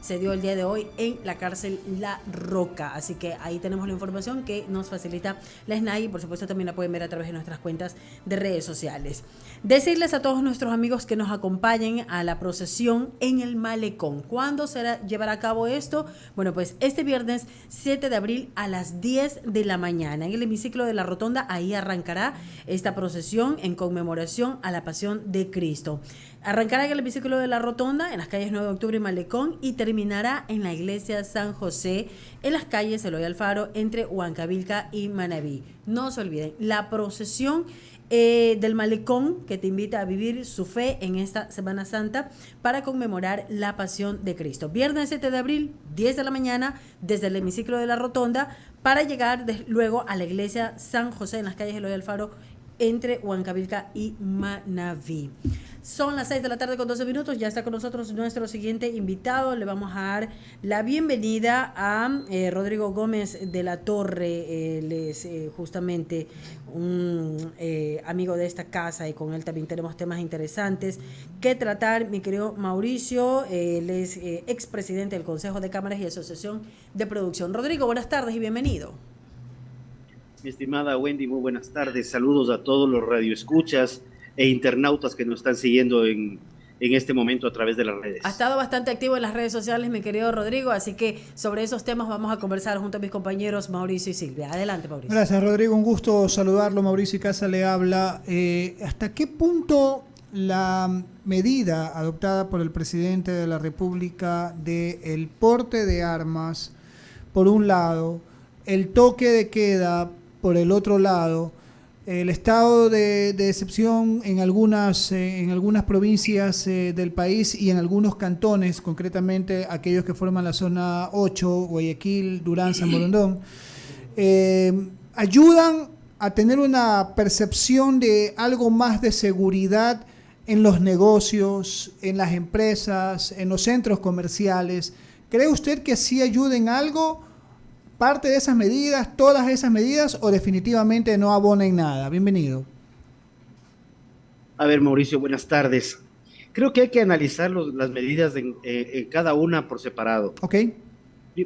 se dio el día de hoy en la cárcel La Roca. Así que ahí tenemos la información que nos facilita la SNAI y por supuesto también la pueden ver a través de nuestras cuentas de redes sociales. Decirles a todos nuestros amigos que nos acompañen a la procesión en el Malecón. ¿Cuándo llevará a cabo esto? Bueno, pues este viernes 7 de abril a las 10 de la mañana en el hemiciclo de la Rotonda. Ahí arrancará esta procesión en conmemoración a la Pasión de Cristo. Arrancará en el hemiciclo de la Rotonda, en las calles 9 de octubre y Malecón, y terminará en la iglesia San José, en las calles Eloy Alfaro, entre Huancavilca y Manabí. No se olviden, la procesión del Malecón, que te invita a vivir su fe en esta Semana Santa para conmemorar la Pasión de Cristo. Viernes 7 de abril, 10 de la mañana, desde el hemiciclo de la Rotonda, para llegar luego a la iglesia San José, en las calles Eloy Alfaro, entre Huancavilca y Manabí. Son las 6 de la tarde con 12 minutos. Ya está con nosotros nuestro siguiente invitado. Le vamos a dar la bienvenida a Rodrigo Gómez de la Torre. Él es justamente un amigo de esta casa y con él también tenemos temas interesantes que tratar. Mi querido Mauricio, él es expresidente del Consejo de Cámaras y Asociación de Producción. Rodrigo, buenas tardes y bienvenido. Mi estimada Wendy, muy buenas tardes. Saludos a todos los radioescuchas e internautas que nos están siguiendo en este momento a través de las redes. Ha estado bastante activo en las redes sociales, mi querido Rodrigo, así que sobre esos temas vamos a conversar junto a mis compañeros Mauricio y Silvia. Adelante, Mauricio. Gracias, Rodrigo. Un gusto saludarlo. Mauricio Icaza le habla. ¿Hasta qué punto la medida adoptada por el presidente de la República del porte de armas, por un lado, el toque de queda, por el otro lado, el estado de excepción en algunas provincias del país y en algunos cantones, concretamente aquellos que forman la zona 8, Guayaquil, Durán, San Borondón, ayudan a tener una percepción de algo más de seguridad en los negocios, en las empresas, en los centros comerciales? ¿Cree usted que sí ayuden algo? ¿Parte de esas medidas, todas esas medidas, o definitivamente no abonan nada? Bienvenido. A ver, Mauricio, buenas tardes. Creo que hay que analizar las medidas en cada una por separado. Ok.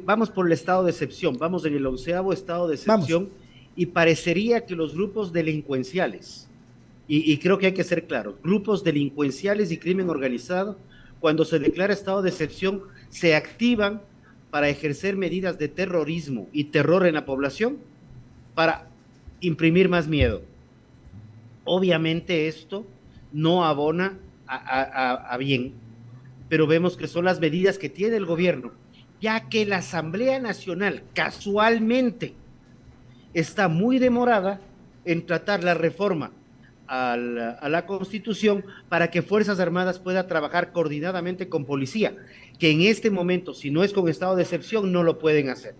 Vamos por el estado de excepción, vamos en el 11º estado de excepción. Vamos. Y parecería que los grupos delincuenciales, y creo que hay que ser claros, grupos delincuenciales y crimen organizado, cuando se declara estado de excepción, se activan para ejercer medidas de terrorismo y terror en la población, para imprimir más miedo. Obviamente esto no abona a bien, pero vemos que son las medidas que tiene el gobierno, ya que la Asamblea Nacional casualmente está muy demorada en tratar la reforma a la Constitución para que Fuerzas Armadas pueda trabajar coordinadamente con policía, que en este momento, si no es con estado de excepción, no lo pueden hacer.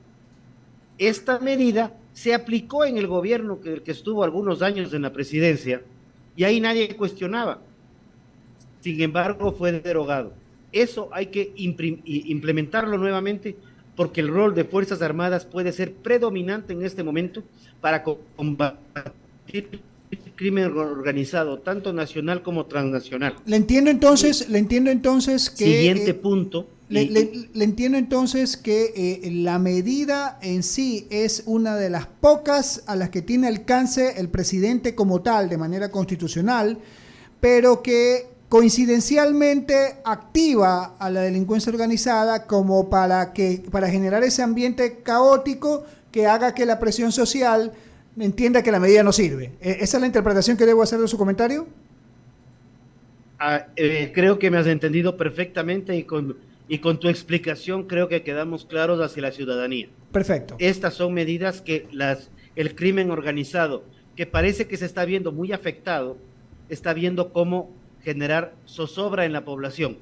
Esta medida se aplicó en el gobierno que estuvo algunos años en la presidencia y ahí nadie cuestionaba. Sin embargo, fue derogado. Eso hay que implementarlo nuevamente porque el rol de Fuerzas Armadas puede ser predominante en este momento para combatir el crimen organizado, tanto nacional como transnacional. Le entiendo entonces que... Siguiente punto. Le entiendo entonces que la medida en sí es una de las pocas a las que tiene alcance el presidente como tal, de manera constitucional, pero que coincidencialmente activa a la delincuencia organizada como para generar ese ambiente caótico que haga que la presión social entienda que la medida no sirve. ¿Esa es la interpretación que debo hacer de su comentario? Creo que me has entendido perfectamente y con tu explicación creo que quedamos claros hacia la ciudadanía. Perfecto. Estas son medidas que el crimen organizado, que parece que se está viendo muy afectado, está viendo cómo generar zozobra en la población.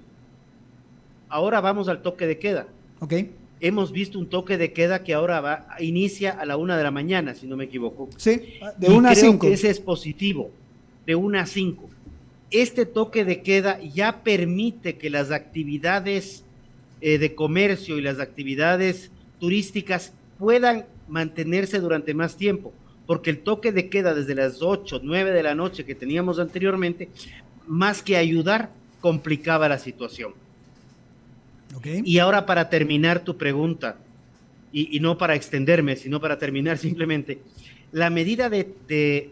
Ahora vamos al toque de queda. Ok. Hemos visto un toque de queda que ahora inicia a la 1 de la mañana, si no me equivoco. Sí, de 1 a 5. Creo que ese es positivo, de 1 a 5. Este toque de queda ya permite que las actividades de comercio y las actividades turísticas puedan mantenerse durante más tiempo, porque el toque de queda desde las 8, 9 de la noche que teníamos anteriormente, más que ayudar, complicaba la situación. Okay. Y ahora, para terminar tu pregunta, y no para extenderme, sino para terminar simplemente, la medida de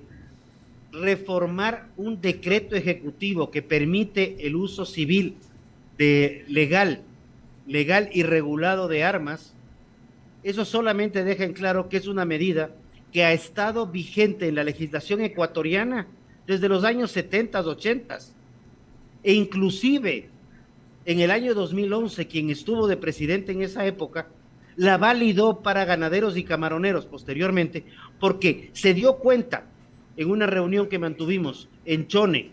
reformar un decreto ejecutivo que permite el uso civil legal y regulado de armas, eso solamente deja en claro que es una medida que ha estado vigente en la legislación ecuatoriana desde los años 70, 80, e inclusive en el año 2011, quien estuvo de presidente en esa época, la validó para ganaderos y camaroneros posteriormente, porque se dio cuenta en una reunión que mantuvimos en Chone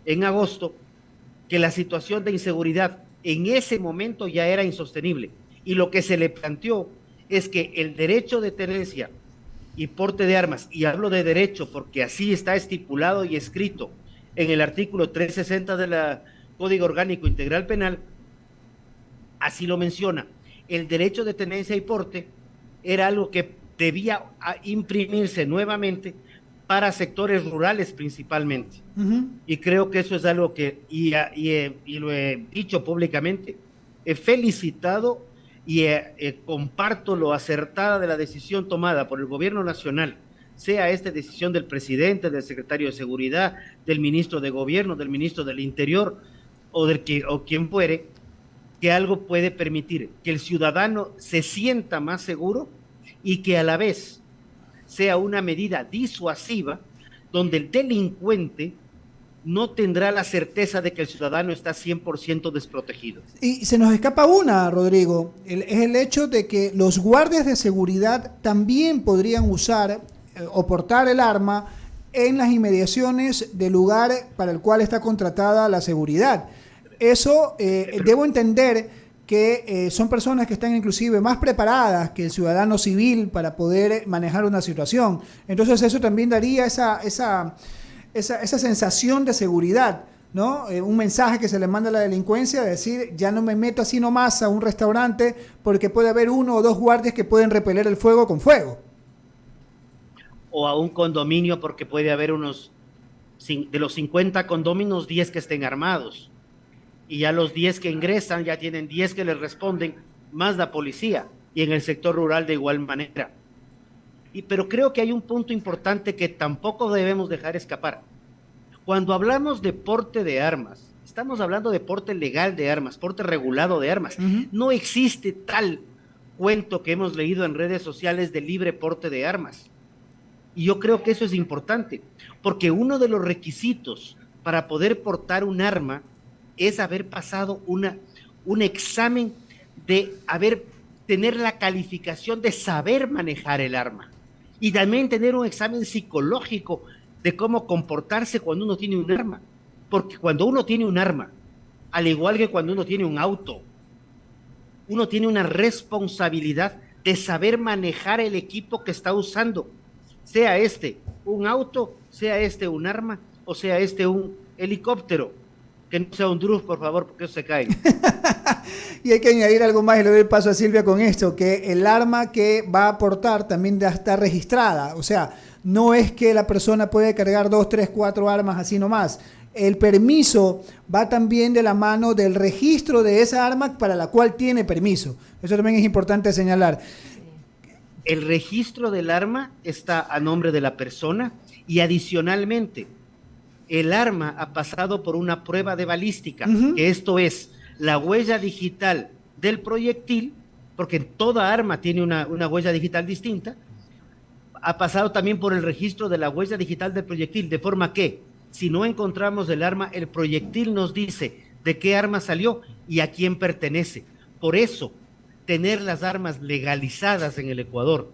en agosto, que la situación de inseguridad en ese momento ya era insostenible. Y lo que se le planteó es que el derecho de tenencia y porte de armas, y hablo de derecho porque así está estipulado y escrito en el artículo 360 del Código Orgánico Integral Penal, así lo menciona. El derecho de tenencia y porte era algo que debía imprimirse nuevamente para sectores rurales principalmente. Y creo que eso es algo que, y lo he dicho públicamente, he felicitado y comparto lo acertada de la decisión tomada por el gobierno nacional, sea esta decisión del presidente, del secretario de Seguridad, del ministro de Gobierno, del ministro del Interior o quien fuere, que algo puede permitir que el ciudadano se sienta más seguro y que a la vez sea una medida disuasiva donde el delincuente no tendrá la certeza de que el ciudadano está 100% desprotegido. Y se nos escapa una, Rodrigo, es el hecho de que los guardias de seguridad también podrían usar o portar el arma en las inmediaciones del lugar para el cual está contratada la seguridad. Eso debo entender que son personas que están inclusive más preparadas que el ciudadano civil para poder manejar una situación. Entonces eso también daría esa sensación de seguridad, ¿no? Un mensaje que se le manda a la delincuencia, de decir, ya no me meto así nomás a un restaurante porque puede haber 1 o 2 guardias que pueden repeler el fuego con fuego. O a un condominio porque puede haber de los 50 condominios, 10 que estén armados. Y ya los 10 que ingresan ya tienen 10 que les responden, más la policía, y en el sector rural de igual manera. Pero creo que hay un punto importante que tampoco debemos dejar escapar. Cuando hablamos de porte de armas, estamos hablando de porte legal de armas, porte regulado de armas. No existe tal cuento que hemos leído en redes sociales de libre porte de armas. Y yo creo que eso es importante, porque uno de los requisitos para poder portar un arma es haber pasado un examen de tener la calificación de saber manejar el arma, y también tener un examen psicológico de cómo comportarse cuando uno tiene un arma, porque cuando uno tiene un arma, al igual que cuando uno tiene un auto, uno tiene una responsabilidad de saber manejar el equipo que está usando, sea este un auto, sea este un arma, o sea este un helicóptero. Que no sea un druf, por favor, porque eso se cae. Y hay que añadir algo más, y le doy el paso a Silvia con esto, que el arma que va a aportar también ya está registrada. O sea, no es que la persona puede cargar 2, 3, 4 armas así nomás. El permiso va también de la mano del registro de esa arma para la cual tiene permiso. Eso también es importante señalar. El registro del arma está a nombre de la persona, y adicionalmente el arma ha pasado por una prueba de balística, que esto es la huella digital del proyectil, porque toda arma tiene una huella digital distinta. Ha pasado también por el registro de la huella digital del proyectil, de forma que si no encontramos el arma, el proyectil nos dice de qué arma salió y a quién pertenece. Por eso, tener las armas legalizadas en el Ecuador,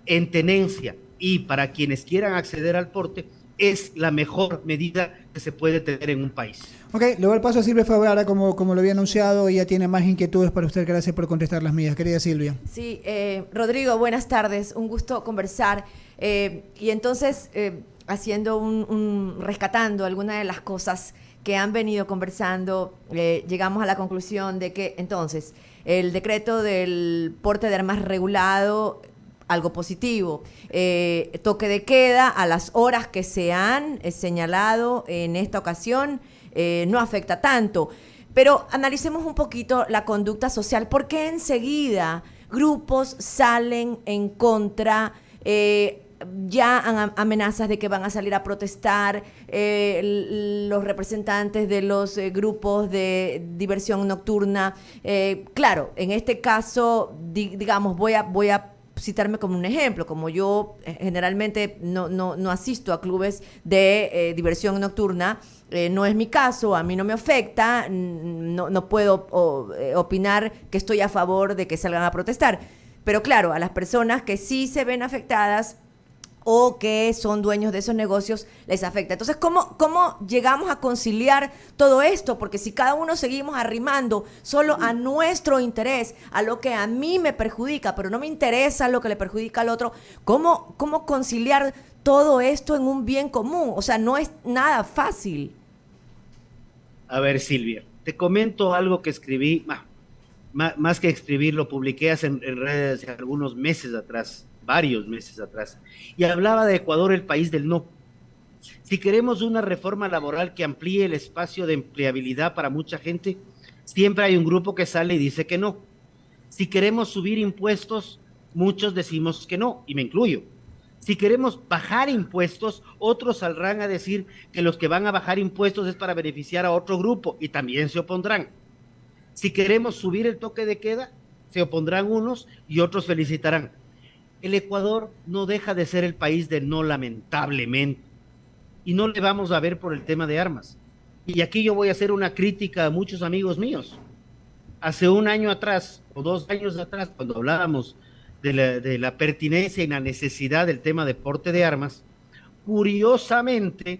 en tenencia, y para quienes quieran acceder al porte, es la mejor medida que se puede tener en un país. Ok, le doy el paso a Silvia Favara, como lo había anunciado. Ella tiene más inquietudes para usted. Gracias por contestar las mías, querida Silvia. Sí, Rodrigo, buenas tardes, un gusto conversar. Y entonces, rescatando algunas de las cosas que han venido conversando, llegamos a la conclusión de que entonces el decreto del porte de armas regulado, algo positivo, toque de queda a las horas que se han señalado en esta ocasión, no afecta tanto, Pero analicemos un poquito la conducta social. ¿Por qué enseguida grupos salen en contra? Ya han amenazas de que van a salir a protestar los representantes de los grupos de diversión nocturna. Claro, en este caso, digamos, voy a citarme como un ejemplo. Como yo generalmente no asisto a clubes de diversión nocturna, no es mi caso, a mí no me afecta, no puedo opinar que estoy a favor de que salgan a protestar. Pero claro, a las personas que sí se ven afectadas o que son dueños de esos negocios, les afecta. Entonces, ¿cómo llegamos a conciliar todo esto? Porque si cada uno seguimos arrimando solo a nuestro interés, a lo que a mí me perjudica, pero no me interesa lo que le perjudica al otro, ¿cómo conciliar todo esto en un bien común? O sea, no es nada fácil. A ver, Silvia, te comento algo que escribí, más que escribir, lo publiqué en redes hace algunos meses atrás, varios meses atrás, y hablaba de Ecuador, el país del no. Si queremos una reforma laboral que amplíe el espacio de empleabilidad para mucha gente, siempre hay un grupo que sale y dice que no. Si queremos subir impuestos, muchos decimos que no, y me incluyo. Si queremos bajar impuestos, otros saldrán a decir que los que van a bajar impuestos es para beneficiar a otro grupo, y también se opondrán. Si queremos subir el toque de queda, se opondrán unos y otros felicitarán. El Ecuador no deja de ser el país del no, lamentablemente, y no le vamos a ver por el tema de armas. Y aquí yo voy a hacer una crítica a muchos amigos míos. Hace un año atrás, o 2 años atrás, cuando hablábamos de la pertinencia y la necesidad del tema de porte de armas, curiosamente,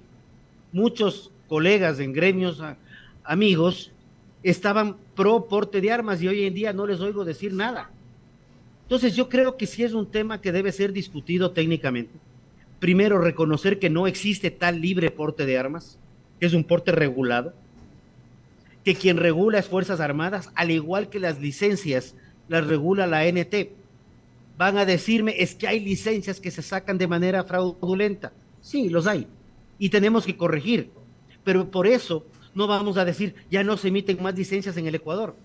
muchos colegas en gremios, amigos, estaban pro porte de armas y hoy en día no les oigo decir nada. Entonces yo creo que sí es un tema que debe ser discutido técnicamente. Primero, reconocer que no existe tal libre porte de armas, que es un porte regulado, que quien regula es Fuerzas Armadas, al igual que las licencias las regula la ANT. Van a decirme, es que hay licencias que se sacan de manera fraudulenta. Sí, los hay, y tenemos que corregir, pero por eso no vamos a decir, ya no se emiten más licencias en el Ecuador.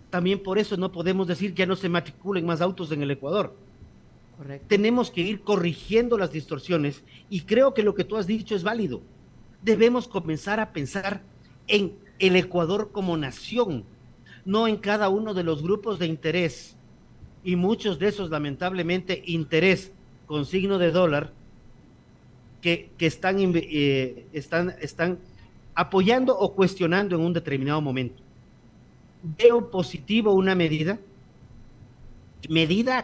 También por eso no podemos decir ya no se matriculen más autos en el Ecuador. Correcto. Tenemos que ir corrigiendo las distorsiones y creo que lo que tú has dicho es válido. Debemos comenzar a pensar en el Ecuador como nación, no en cada uno de los grupos de interés, y muchos de esos lamentablemente interés con signo de dólar que están apoyando o cuestionando en un determinado momento. Veo positivo una medida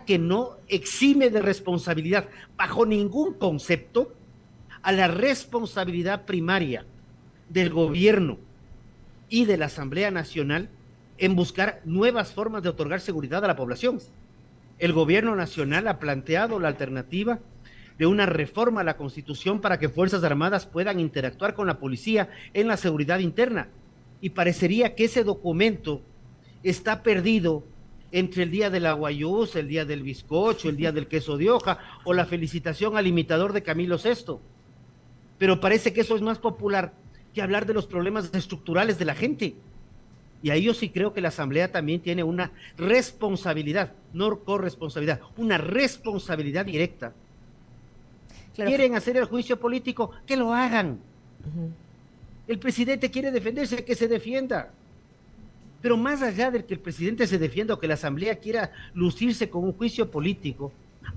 que no exime de responsabilidad bajo ningún concepto a la responsabilidad primaria del gobierno y de la Asamblea Nacional en buscar nuevas formas de otorgar seguridad a la población. El gobierno nacional ha planteado la alternativa de una reforma a la Constitución para que Fuerzas Armadas puedan interactuar con la policía en la seguridad interna. Y parecería que ese documento está perdido entre el día de la guayús, el día del bizcocho, el día del queso de hoja o la felicitación al imitador de Camilo VI. Pero parece que eso es más popular que hablar de los problemas estructurales de la gente. Y ahí yo sí creo que la Asamblea también tiene una responsabilidad, no corresponsabilidad, una responsabilidad directa. Claro. ¿Quieren hacer el juicio político? Que lo hagan. El presidente quiere defenderse, que se defienda. Pero más allá de que el presidente se defienda o que la Asamblea quiera lucirse con un juicio político,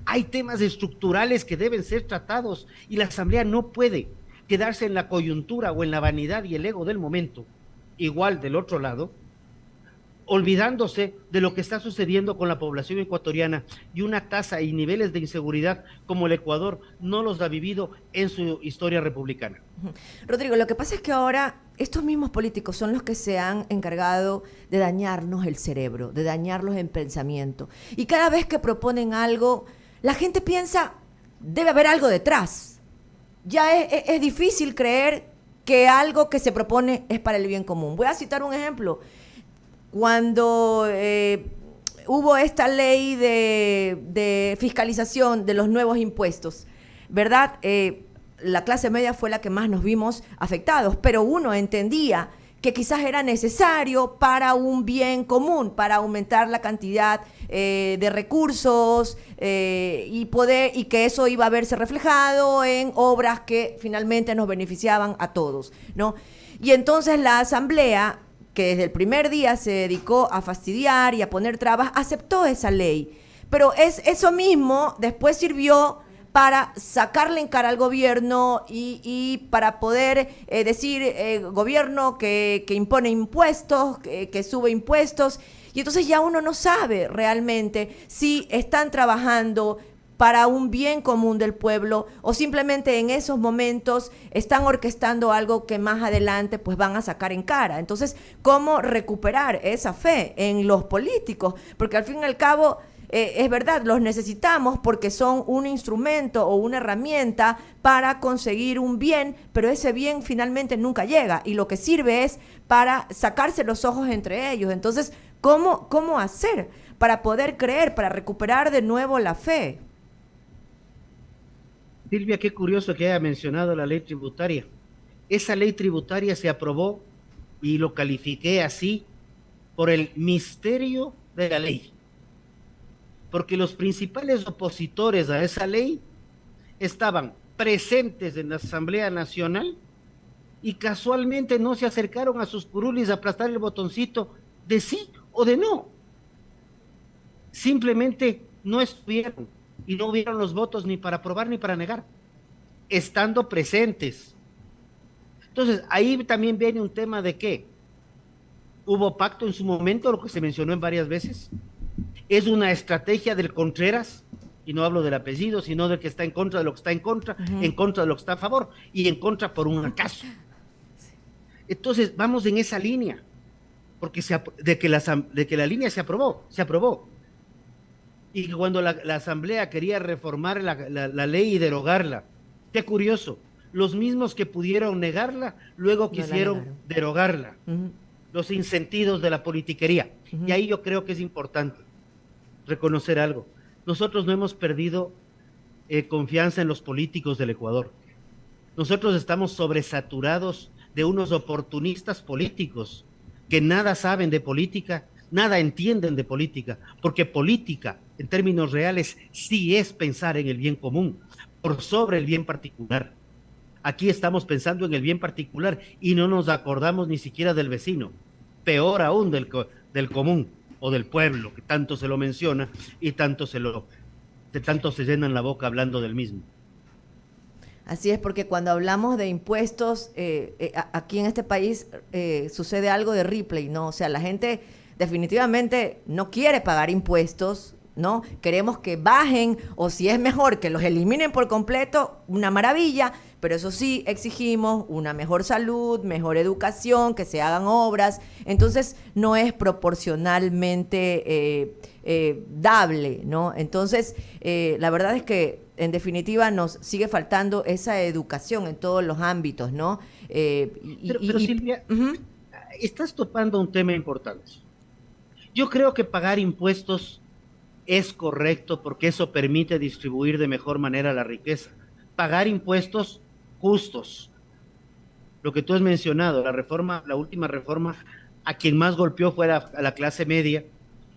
hay temas estructurales que deben ser tratados y la Asamblea no puede quedarse en la coyuntura o en la vanidad y el ego del momento, igual del otro lado, olvidándose de lo que está sucediendo con la población ecuatoriana y una tasa y niveles de inseguridad como el Ecuador no los ha vivido en su historia republicana. Rodrigo, lo que pasa es que ahora estos mismos políticos son los que se han encargado de dañarnos el cerebro, de dañarlos en pensamiento. Y cada vez que proponen algo, la gente piensa, debe haber algo detrás. Ya es difícil creer que algo que se propone es para el bien común. Voy a citar un ejemplo. Cuando hubo esta ley de fiscalización de los nuevos impuestos, ¿verdad? La clase media fue la que más nos vimos afectados, pero uno entendía que quizás era necesario para un bien común, para aumentar la cantidad de recursos y que eso iba a verse reflejado en obras que finalmente nos beneficiaban a todos, ¿no? Y entonces la Asamblea, que desde el primer día se dedicó a fastidiar y a poner trabas, aceptó esa ley. Pero eso mismo después sirvió para sacarle en cara al gobierno y para poder decir, gobierno que impone impuestos, que sube impuestos, y entonces ya uno no sabe realmente si están trabajando para un bien común del pueblo o simplemente en esos momentos están orquestando algo que más adelante pues van a sacar en cara. Entonces, ¿cómo recuperar esa fe en los políticos? Porque al fin y al cabo, es verdad, los necesitamos porque son un instrumento o una herramienta para conseguir un bien, pero ese bien finalmente nunca llega y lo que sirve es para sacarse los ojos entre ellos. Entonces, ¿cómo hacer para poder creer, para recuperar de nuevo la fe? Silvia, qué curioso que haya mencionado la ley tributaria. Esa ley tributaria se aprobó, y lo califiqué así, por el misterio de la ley. Porque los principales opositores a esa ley estaban presentes en la Asamblea Nacional y casualmente no se acercaron a sus curulis a aplastar el botoncito de sí o de no. Simplemente no estuvieron y no hubieron los votos ni para aprobar ni para negar, estando presentes. Entonces, ahí también viene un tema de que hubo pacto en su momento, lo que se mencionó en varias veces. Es una estrategia del Contreras, y no hablo del apellido, sino del que está en contra de lo que está en contra, en contra de lo que está a favor, y en contra por un acaso. Entonces, vamos en esa línea, porque de que la línea se aprobó. Y que cuando la Asamblea quería reformar la ley y derogarla, qué curioso, los mismos que pudieron negarla, luego quisieron derogarla. Los insentidos de la politiquería. Y ahí yo creo que es importante reconocer algo. Nosotros no hemos perdido confianza en los políticos del Ecuador. Nosotros estamos sobresaturados de unos oportunistas políticos que nada saben de política, nada entienden de política, porque política, en términos reales, sí es pensar en el bien común, por sobre el bien particular. Aquí estamos pensando en el bien particular y no nos acordamos ni siquiera del vecino, peor aún del común o del pueblo, que tanto se lo menciona y tanto se llenan la boca hablando del mismo. Así es, porque cuando hablamos de impuestos, aquí en este país sucede algo de Ripley, ¿no? O sea, la gente definitivamente no quiere pagar impuestos, ¿no? Queremos que bajen, o si es mejor que los eliminen por completo, una maravilla, pero eso sí, exigimos una mejor salud, mejor educación, que se hagan obras. Entonces, no es proporcionalmente dable, ¿no? Entonces, la verdad es que, en definitiva, nos sigue faltando esa educación en todos los ámbitos, ¿no? Pero Silvia, estás topando un tema importante. Yo creo que pagar impuestos es correcto porque eso permite distribuir de mejor manera la riqueza. Pagar impuestos justos. Lo que tú has mencionado, la última reforma, a quien más golpeó fue a la clase media,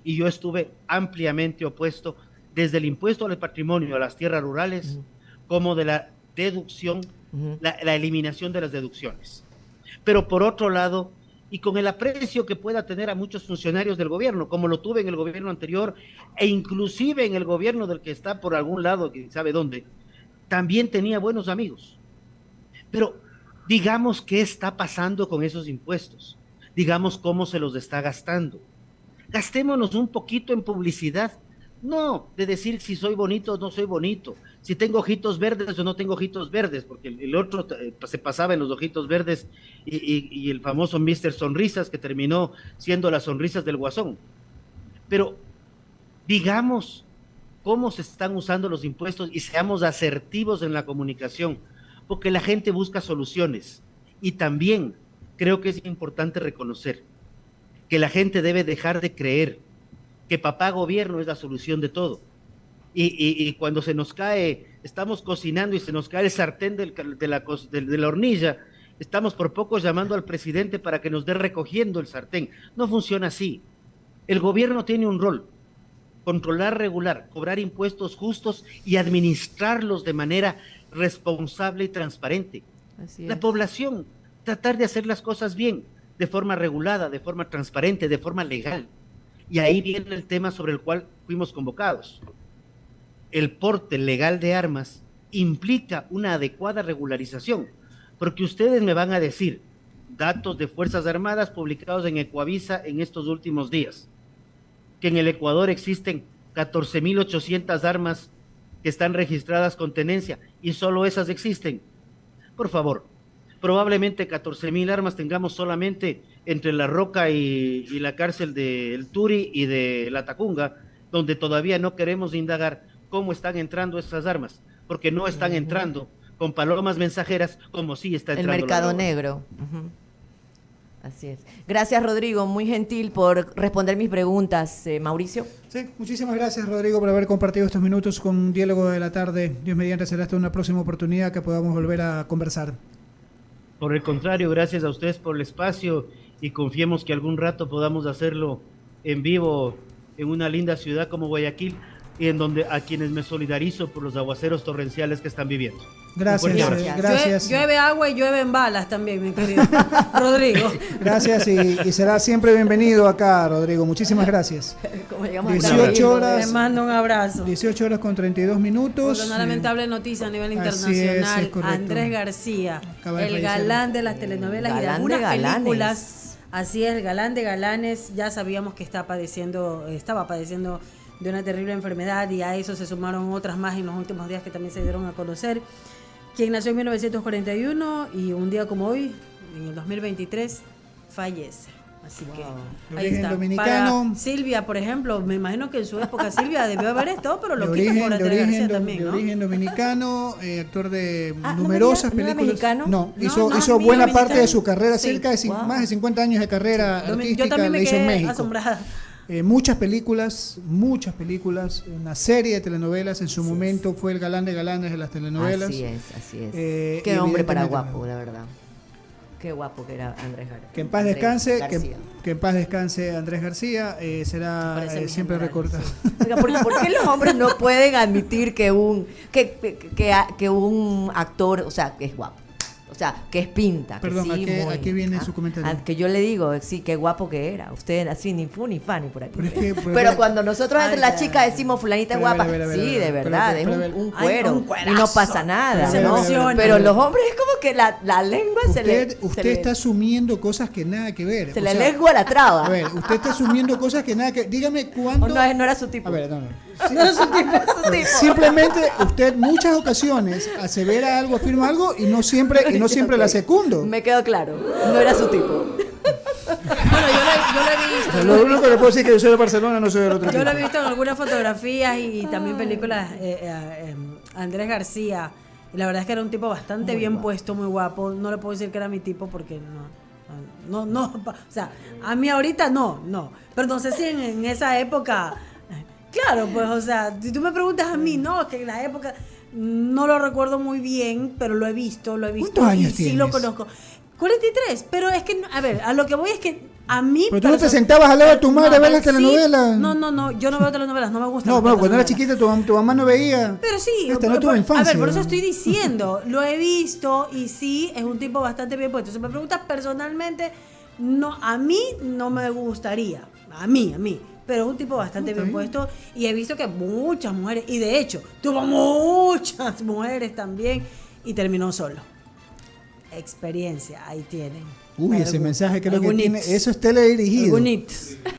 y yo estuve ampliamente opuesto desde el impuesto al patrimonio, a las tierras rurales, como de la deducción, la eliminación de las deducciones. Pero por otro lado, y con el aprecio que pueda tener a muchos funcionarios del gobierno, como lo tuve en el gobierno anterior, e inclusive en el gobierno del que está por algún lado, quién sabe dónde, también tenía buenos amigos. Pero digamos qué está pasando con esos impuestos, digamos cómo se los está gastando. Gastémonos un poquito en publicidad, no de decir si soy bonito o no soy bonito, si tengo ojitos verdes o no tengo ojitos verdes, porque el otro se pasaba en los ojitos verdes y el famoso Mr. Sonrisas, que terminó siendo las sonrisas del Guasón. Pero digamos cómo se están usando los impuestos y seamos asertivos en la comunicación, porque la gente busca soluciones. Y también creo que es importante reconocer que la gente debe dejar de creer que papá gobierno es la solución de todo. Y cuando se nos cae, estamos cocinando y se nos cae el sartén de la hornilla estamos por poco llamando al presidente para que nos dé recogiendo el sartén. No funciona así. El gobierno tiene un rol: controlar, regular, cobrar impuestos justos y administrarlos de manera responsable y transparente. La población, tratar de hacer las cosas bien, de forma regulada, de forma transparente, de forma legal. Y ahí viene el tema sobre el cual fuimos convocados. El porte legal de armas implica una adecuada regularización, porque ustedes me van a decir datos de Fuerzas Armadas publicados en Ecuavisa en estos últimos días, que en el Ecuador existen 14.800 armas que están registradas con tenencia y solo esas existen. Por favor, probablemente 14.000 armas tengamos solamente entre La Roca y la cárcel de El Turi y de La Tacunga, donde todavía no queremos indagar cómo están entrando esas armas, porque no están entrando con palomas mensajeras como sí está entrando el mercado la droga. negro. Así es. Gracias, Rodrigo, muy gentil por responder mis preguntas. Mauricio. Sí, muchísimas gracias, Rodrigo, por haber compartido estos minutos con Diálogo de la Tarde. Dios mediante, será hasta una próxima oportunidad que podamos volver a conversar. Por el contrario, gracias a ustedes por el espacio y confiemos que algún rato podamos hacerlo en vivo en una linda ciudad como Guayaquil, y en donde a quienes me solidarizo por los aguaceros torrenciales que están viviendo. Gracias, gracias. Llueve agua y llueven balas también, mi querido Rodrigo. Gracias y será siempre bienvenido acá, Rodrigo. Muchísimas gracias. Como llegamos 18 horas. Le mando un abrazo. 18 horas con 32 minutos. Por una lamentable noticia a nivel Así internacional. es correcto. Andrés García, Acaba de el fallecer. galán de las telenovelas y de Galán algunas de galanes. películas. Así es, el galán de galanes. Ya sabíamos que estaba padeciendo de una terrible enfermedad, y a eso se sumaron otras más en los últimos días que también se dieron a conocer. Quien nació en 1941 y un día como hoy, en el 2023, fallece. Así que De ahí origen está. dominicano. Para Silvia, por ejemplo, me imagino que en su época Silvia debió haber estado, pero lo De quitan origen, por de Andrés origen, García también, de ¿no? origen dominicano, actor de Ah, ¿no numerosas era- no era películas. mexicano? No, No, hizo no, hizo es buena dominicano. parte de su carrera, Sí. cerca de Wow. más de 50 años de carrera Yo artística, también la me hizo en quedé México. asombrada. Muchas películas, una serie de telenovelas. En su momento fue el galán de galanes de las telenovelas. Así es. Y Qué hombre para evidentemente guapo, la verdad. Qué guapo que era Andrés García. Que en paz descanse, que en paz descanse Andrés García, será Parece mi siempre general, recordado. sí. Oiga, ¿por qué los hombres no pueden admitir que un actor, o sea, que es guapo? O sea, que es pinta. Perdón, que ¿a qué viene su comentario? Que yo le digo, sí, qué guapo que era. Usted así, ni fu ni fa ni por aquí. Pero es que- pero cuando nosotros entre las Ay, chicas decimos fulanita es pero, guapa, pero, sí, de verdad, pero, es pero, un Ay, cuero. un Y cuerazo. no pasa nada, Se ¿no? emociona. Pero los hombres es como que la lengua se le... Usted se le- está asumiendo cosas que nada que ver. se O le sea, lengua la traba. A ver, usted está asumiendo cosas que nada que... Dígame O cuándo... no era su tipo. A ver, no. No es un tipo, es un tipo. Simplemente usted muchas ocasiones asevera algo, afirma algo y no siempre la secundo. Me quedó claro, no era su tipo. Bueno, yo lo he visto. O sea, lo único que le puedo decir es que yo soy de Barcelona, no soy del otro Yo lo he tipo. visto en algunas fotografías y también películas. Andrés García. Y la verdad es que era un tipo bastante Muy bien guapo. puesto, muy guapo. No le puedo decir que era mi tipo porque no. O sea, a mí ahorita no. Pero no sé si en esa época. Claro, pues, o sea, si tú me preguntas a mí, no, es que en la época no lo recuerdo muy bien, pero lo he visto. ¿Cuántos años y sí tienes? lo conozco. 43, pero es que, a ver, a lo que voy es que a mí... Pero tú no te sentabas al lado de tu madre a ver las sí, telenovelas. No, yo no veo telenovelas, no me gustan. No, las bueno, cuando era telenovelas. chiquita tu mamá no veía. Pero sí, Esta no tuvo infancia. a ver, por eso estoy diciendo, lo he visto y sí, es un tipo bastante bien puesto. Si me preguntas personalmente, no, a mí no me gustaría, a mí, pero es un tipo bastante Está bien bien. puesto y he visto que muchas mujeres, y de hecho, tuvo muchas mujeres también y terminó solo. Experiencia, ahí tienen. Uy, ese mensaje creo que tiene. Algunitos. Eso es teledirigido. Algunitos.